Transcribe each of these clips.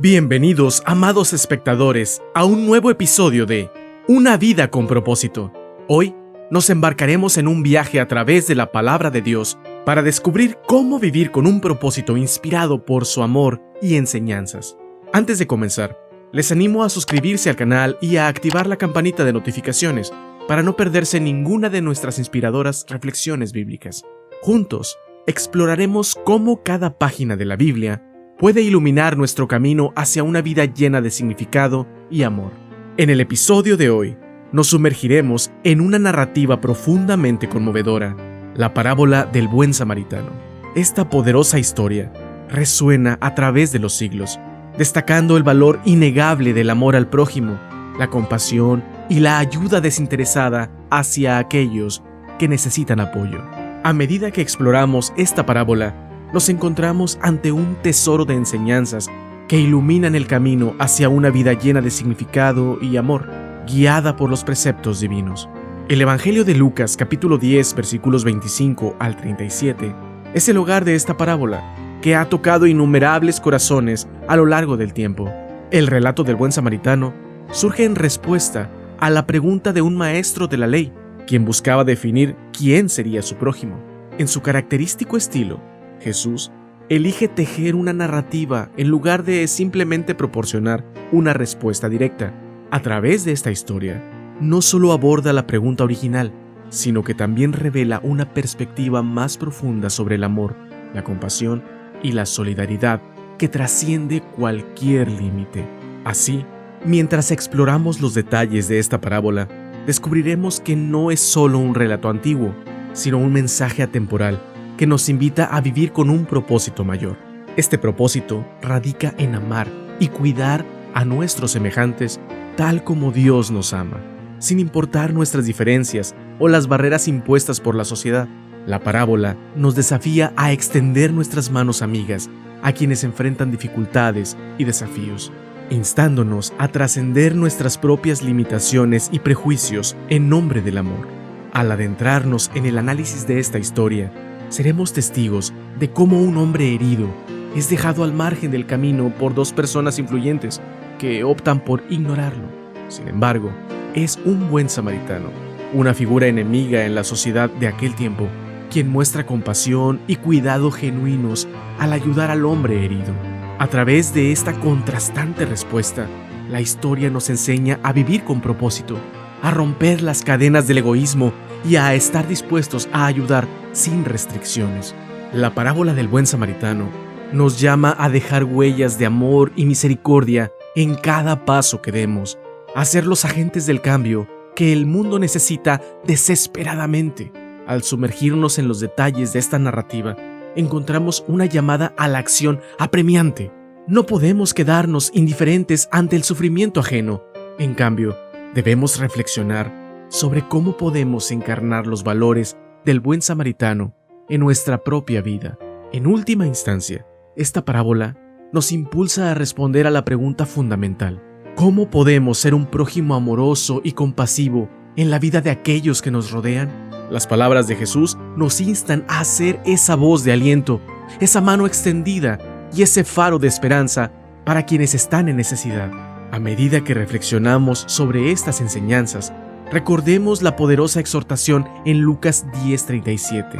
Bienvenidos, amados espectadores, a un nuevo episodio de Una vida con propósito. Hoy nos embarcaremos en un viaje a través de la palabra de Dios para descubrir cómo vivir con un propósito inspirado por su amor y enseñanzas. Antes de comenzar, les animo a suscribirse al canal y a activar la campanita de notificaciones para no perderse ninguna de nuestras inspiradoras reflexiones bíblicas. Juntos, exploraremos cómo cada página de la Biblia puede iluminar nuestro camino hacia una vida llena de significado y amor. En el episodio de hoy, nos sumergiremos en una narrativa profundamente conmovedora, la parábola del buen samaritano. Esta poderosa historia resuena a través de los siglos, destacando el valor innegable del amor al prójimo, la compasión y la ayuda desinteresada hacia aquellos que necesitan apoyo. A medida que exploramos esta parábola, nos encontramos ante un tesoro de enseñanzas que iluminan el camino hacia una vida llena de significado y amor, guiada por los preceptos divinos. El Evangelio de Lucas, capítulo 10, versículos 25 al 37, es el hogar de esta parábola, que ha tocado innumerables corazones a lo largo del tiempo. El relato del buen samaritano surge en respuesta a la pregunta de un maestro de la ley, quien buscaba definir quién sería su prójimo. En su característico estilo, Jesús elige tejer una narrativa en lugar de simplemente proporcionar una respuesta directa. A través de esta historia, no solo aborda la pregunta original, sino que también revela una perspectiva más profunda sobre el amor, la compasión y la solidaridad que trasciende cualquier límite. Así, mientras exploramos los detalles de esta parábola, descubriremos que no es solo un relato antiguo, sino un mensaje atemporal que nos invita a vivir con un propósito mayor. Este propósito radica en amar y cuidar a nuestros semejantes tal como Dios nos ama, sin importar nuestras diferencias o las barreras impuestas por la sociedad. La parábola nos desafía a extender nuestras manos amigas a quienes enfrentan dificultades y desafíos, instándonos a trascender nuestras propias limitaciones y prejuicios en nombre del amor. Al adentrarnos en el análisis de esta historia, seremos testigos de cómo un hombre herido es dejado al margen del camino por dos personas influyentes que optan por ignorarlo. Sin embargo, es un buen samaritano, una figura enemiga en la sociedad de aquel tiempo, quien muestra compasión y cuidado genuinos al ayudar al hombre herido. A través de esta contrastante respuesta, la historia nos enseña a vivir con propósito, a romper las cadenas del egoísmo y a estar dispuestos a ayudar sin restricciones. La parábola del buen samaritano nos llama a dejar huellas de amor y misericordia en cada paso que demos, a ser los agentes del cambio que el mundo necesita desesperadamente. Al sumergirnos en los detalles de esta narrativa, encontramos una llamada a la acción apremiante. No podemos quedarnos indiferentes ante el sufrimiento ajeno. En cambio, debemos reflexionar sobre cómo podemos encarnar los valores del buen samaritano en nuestra propia vida. En última instancia, esta parábola nos impulsa a responder a la pregunta fundamental: ¿cómo podemos ser un prójimo amoroso y compasivo en la vida de aquellos que nos rodean? Las palabras de Jesús nos instan a ser esa voz de aliento, esa mano extendida y ese faro de esperanza para quienes están en necesidad. A medida que reflexionamos sobre estas enseñanzas, recordemos la poderosa exhortación en Lucas 10:37.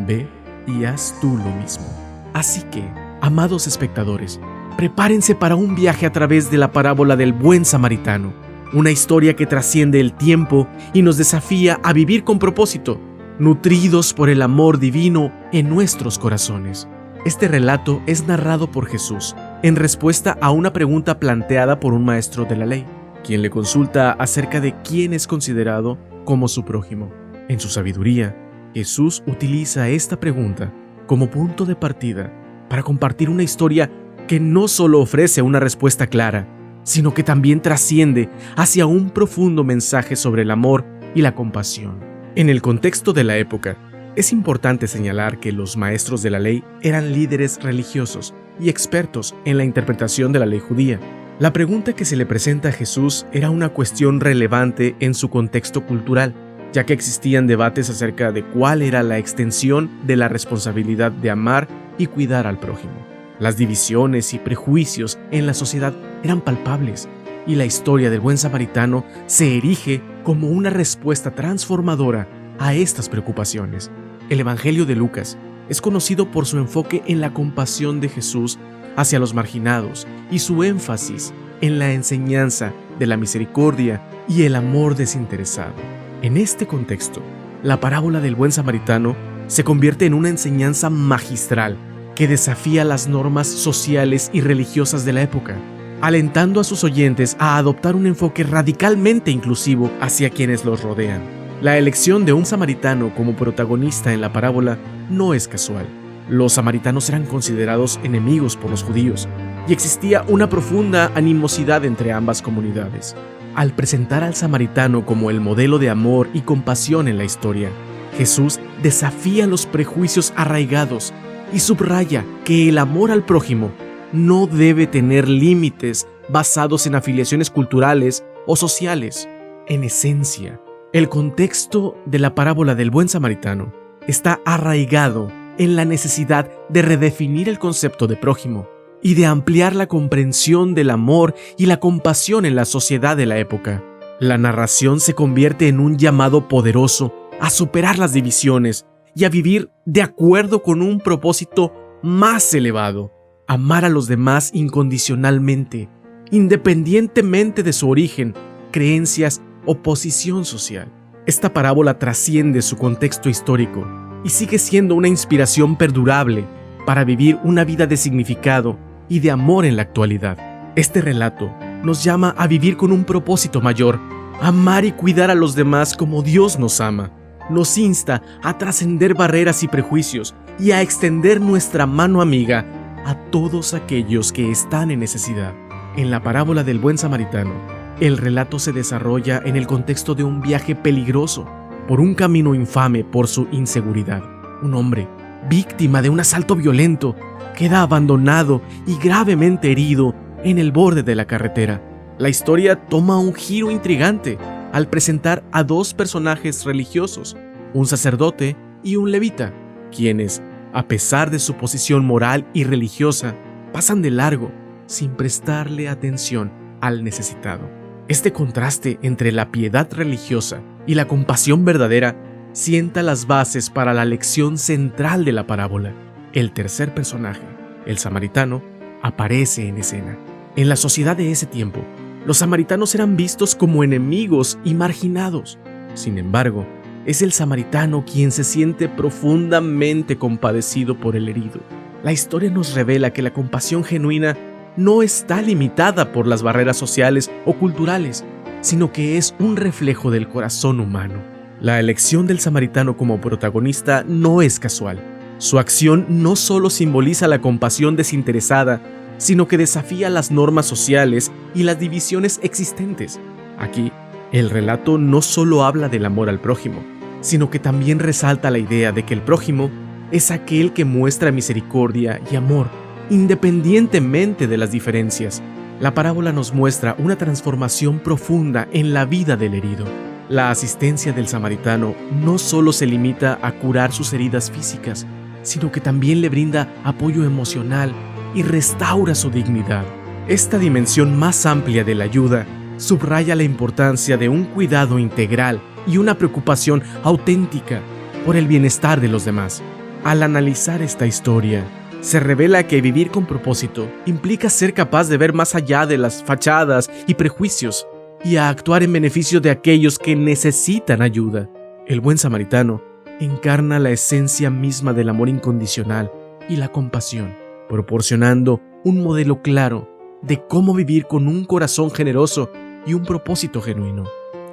Ve y haz tú lo mismo. Así que, amados espectadores, prepárense para un viaje a través de la parábola del buen samaritano, una historia que trasciende el tiempo y nos desafía a vivir con propósito, nutridos por el amor divino en nuestros corazones. Este relato es narrado por Jesús en respuesta a una pregunta planteada por un maestro de la ley, quien le consulta acerca de quién es considerado como su prójimo. En su sabiduría, Jesús utiliza esta pregunta como punto de partida para compartir una historia que no solo ofrece una respuesta clara, sino que también trasciende hacia un profundo mensaje sobre el amor y la compasión. En el contexto de la época, es importante señalar que los maestros de la ley eran líderes religiosos y expertos en la interpretación de la ley judía. La pregunta que se le presenta a Jesús era una cuestión relevante en su contexto cultural, ya que existían debates acerca de cuál era la extensión de la responsabilidad de amar y cuidar al prójimo. Las divisiones y prejuicios en la sociedad eran palpables, y la historia del buen samaritano se erige como una respuesta transformadora a estas preocupaciones. El Evangelio de Lucas es conocido por su enfoque en la compasión de Jesús hacia los marginados y su énfasis en la enseñanza de la misericordia y el amor desinteresado. En este contexto, la parábola del buen samaritano se convierte en una enseñanza magistral que desafía las normas sociales y religiosas de la época, alentando a sus oyentes a adoptar un enfoque radicalmente inclusivo hacia quienes los rodean. La elección de un samaritano como protagonista en la parábola no es casual. Los samaritanos eran considerados enemigos por los judíos y existía una profunda animosidad entre ambas comunidades. Al presentar al samaritano como el modelo de amor y compasión en la historia, Jesús desafía los prejuicios arraigados y subraya que el amor al prójimo no debe tener límites basados en afiliaciones culturales o sociales. En esencia, el contexto de la parábola del buen samaritano está arraigado en la necesidad de redefinir el concepto de prójimo y de ampliar la comprensión del amor y la compasión en la sociedad de la época. La narración se convierte en un llamado poderoso a superar las divisiones y a vivir de acuerdo con un propósito más elevado: amar a los demás incondicionalmente, independientemente de su origen, creencias o posición social. Esta parábola trasciende su contexto histórico y sigue siendo una inspiración perdurable para vivir una vida de significado y de amor en la actualidad. Este relato nos llama a vivir con un propósito mayor, amar y cuidar a los demás como Dios nos ama. Nos insta a trascender barreras y prejuicios y a extender nuestra mano amiga a todos aquellos que están en necesidad. En la parábola del buen samaritano, el relato se desarrolla en el contexto de un viaje peligroso por un camino infame por su inseguridad. Un hombre, víctima de un asalto violento, queda abandonado y gravemente herido en el borde de la carretera. La historia toma un giro intrigante al presentar a dos personajes religiosos, un sacerdote y un levita, quienes, a pesar de su posición moral y religiosa, pasan de largo sin prestarle atención al necesitado. Este contraste entre la piedad religiosa y la compasión verdadera sienta las bases para la lección central de la parábola. El tercer personaje, el samaritano, aparece en escena. En la sociedad de ese tiempo, los samaritanos eran vistos como enemigos y marginados. Sin embargo, es el samaritano quien se siente profundamente compadecido por el herido. La historia nos revela que la compasión genuina no está limitada por las barreras sociales o culturales, sino que es un reflejo del corazón humano. La elección del samaritano como protagonista no es casual. Su acción no solo simboliza la compasión desinteresada, sino que desafía las normas sociales y las divisiones existentes. Aquí, el relato no solo habla del amor al prójimo, sino que también resalta la idea de que el prójimo es aquel que muestra misericordia y amor, independientemente de las diferencias. La parábola nos muestra una transformación profunda en la vida del herido. La asistencia del samaritano no solo se limita a curar sus heridas físicas, sino que también le brinda apoyo emocional y restaura su dignidad. Esta dimensión más amplia de la ayuda subraya la importancia de un cuidado integral y una preocupación auténtica por el bienestar de los demás. Al analizar esta historia, se revela que vivir con propósito implica ser capaz de ver más allá de las fachadas y prejuicios y a actuar en beneficio de aquellos que necesitan ayuda. El buen samaritano encarna la esencia misma del amor incondicional y la compasión, proporcionando un modelo claro de cómo vivir con un corazón generoso y un propósito genuino.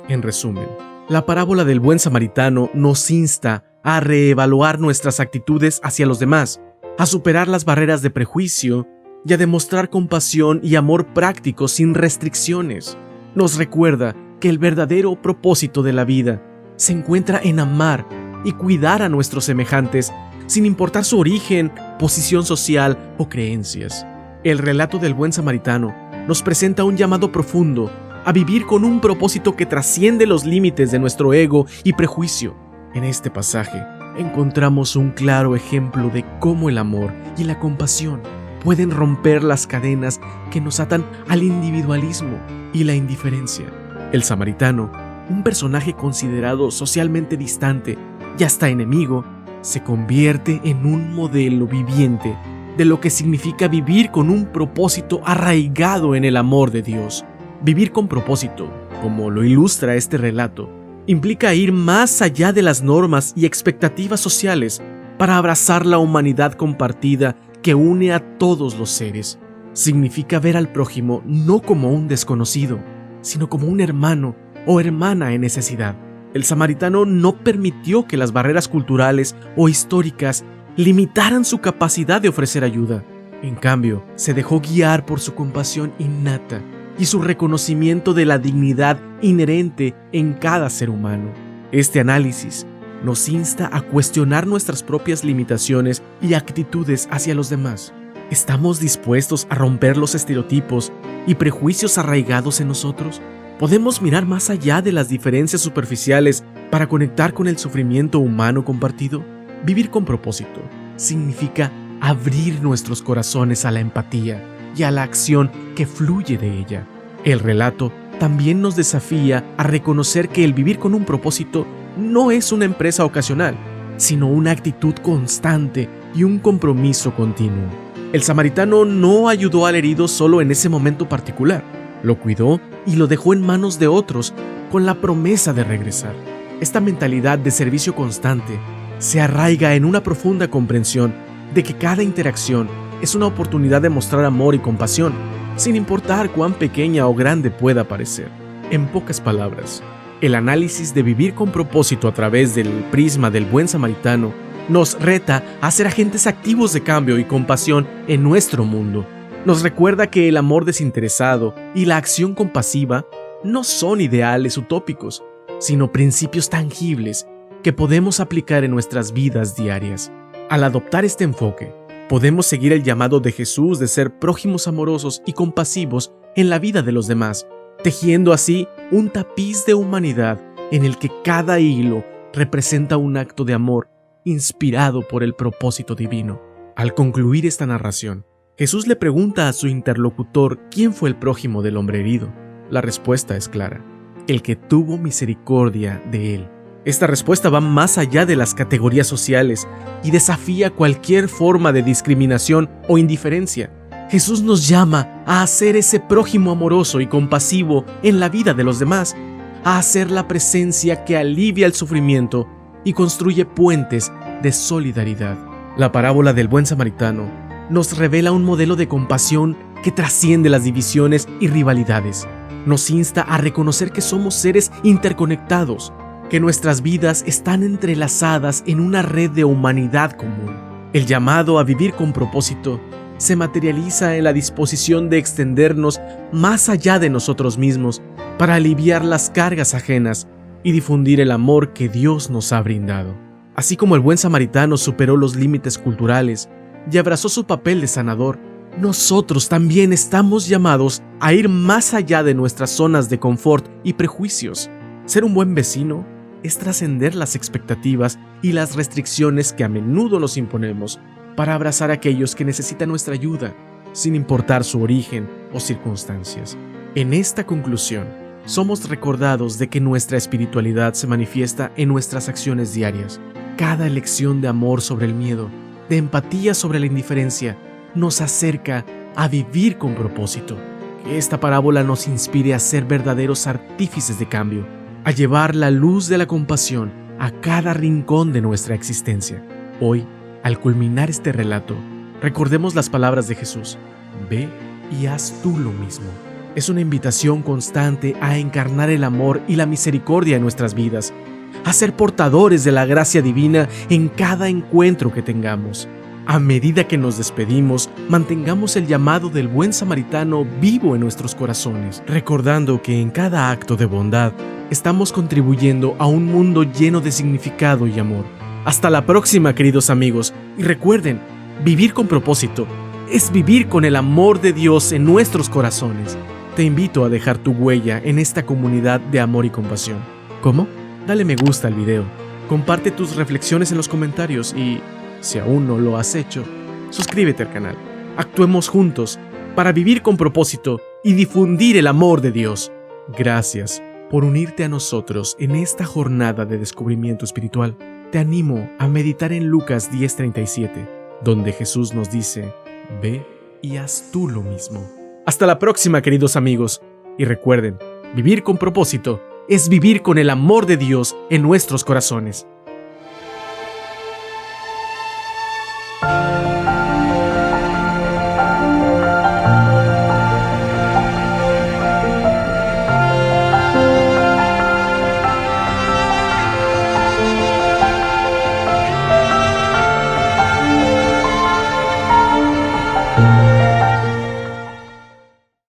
En resumen, la parábola del buen samaritano nos insta a reevaluar nuestras actitudes hacia los demás, a superar las barreras de prejuicio y a demostrar compasión y amor práctico sin restricciones. Nos recuerda que el verdadero propósito de la vida se encuentra en amar y cuidar a nuestros semejantes sin importar su origen, posición social o creencias. El relato del buen samaritano nos presenta un llamado profundo a vivir con un propósito que trasciende los límites de nuestro ego y prejuicio. En este pasaje encontramos un claro ejemplo de cómo el amor y la compasión pueden romper las cadenas que nos atan al individualismo y la indiferencia. El samaritano, un personaje considerado socialmente distante y hasta enemigo, se convierte en un modelo viviente de lo que significa vivir con un propósito arraigado en el amor de Dios. Vivir con propósito, como lo ilustra este relato, implica ir más allá de las normas y expectativas sociales para abrazar la humanidad compartida que une a todos los seres. Significa ver al prójimo no como un desconocido, sino como un hermano o hermana en necesidad. El samaritano no permitió que las barreras culturales o históricas limitaran su capacidad de ofrecer ayuda. En cambio, se dejó guiar por su compasión innata y su reconocimiento de la dignidad inherente en cada ser humano. Este análisis nos insta a cuestionar nuestras propias limitaciones y actitudes hacia los demás. ¿Estamos dispuestos a romper los estereotipos y prejuicios arraigados en nosotros? ¿Podemos mirar más allá de las diferencias superficiales para conectar con el sufrimiento humano compartido? Vivir con propósito significa abrir nuestros corazones a la empatía y a la acción que fluye de ella. El relato también nos desafía a reconocer que el vivir con un propósito no es una empresa ocasional, sino una actitud constante y un compromiso continuo. El samaritano no ayudó al herido solo en ese momento particular, lo cuidó y lo dejó en manos de otros con la promesa de regresar. Esta mentalidad de servicio constante se arraiga en una profunda comprensión de que cada interacción es una oportunidad de mostrar amor y compasión, sin importar cuán pequeña o grande pueda parecer. En pocas palabras, el análisis de vivir con propósito a través del prisma del buen samaritano nos reta a ser agentes activos de cambio y compasión en nuestro mundo. Nos recuerda que el amor desinteresado y la acción compasiva no son ideales utópicos, sino principios tangibles que podemos aplicar en nuestras vidas diarias. Al adoptar este enfoque, podemos seguir el llamado de Jesús de ser prójimos amorosos y compasivos en la vida de los demás, tejiendo así un tapiz de humanidad en el que cada hilo representa un acto de amor inspirado por el propósito divino. Al concluir esta narración, Jesús le pregunta a su interlocutor quién fue el prójimo del hombre herido. La respuesta es clara: el que tuvo misericordia de él. Esta respuesta va más allá de las categorías sociales y desafía cualquier forma de discriminación o indiferencia. Jesús nos llama a hacer ese prójimo amoroso y compasivo en la vida de los demás, a hacer la presencia que alivia el sufrimiento y construye puentes de solidaridad. La parábola del buen samaritano nos revela un modelo de compasión que trasciende las divisiones y rivalidades. Nos insta a reconocer que somos seres interconectados, que nuestras vidas están entrelazadas en una red de humanidad común. El llamado a vivir con propósito se materializa en la disposición de extendernos más allá de nosotros mismos para aliviar las cargas ajenas y difundir el amor que Dios nos ha brindado. Así como el buen samaritano superó los límites culturales y abrazó su papel de sanador, nosotros también estamos llamados a ir más allá de nuestras zonas de confort y prejuicios. Ser un buen vecino es trascender las expectativas y las restricciones que a menudo nos imponemos para abrazar a aquellos que necesitan nuestra ayuda, sin importar su origen o circunstancias. En esta conclusión, somos recordados de que nuestra espiritualidad se manifiesta en nuestras acciones diarias. Cada elección de amor sobre el miedo, de empatía sobre la indiferencia, nos acerca a vivir con propósito. Que esta parábola nos inspire a ser verdaderos artífices de cambio, a llevar la luz de la compasión a cada rincón de nuestra existencia. Hoy, al culminar este relato, recordemos las palabras de Jesús: ve y haz tú lo mismo. Es una invitación constante a encarnar el amor y la misericordia en nuestras vidas, a ser portadores de la gracia divina en cada encuentro que tengamos. A medida que nos despedimos, mantengamos el llamado del buen samaritano vivo en nuestros corazones, recordando que en cada acto de bondad estamos contribuyendo a un mundo lleno de significado y amor. Hasta la próxima, queridos amigos, y recuerden, vivir con propósito es vivir con el amor de Dios en nuestros corazones. Te invito a dejar tu huella en esta comunidad de amor y compasión. ¿Cómo? Dale me gusta al video, comparte tus reflexiones en los comentarios y, si aún no lo has hecho, suscríbete al canal. Actuemos juntos para vivir con propósito y difundir el amor de Dios. Gracias por unirte a nosotros en esta jornada de descubrimiento espiritual. Te animo a meditar en Lucas 10:37, donde Jesús nos dice: ve y haz tú lo mismo. Hasta la próxima, queridos amigos. Y recuerden, vivir con propósito es vivir con el amor de Dios en nuestros corazones.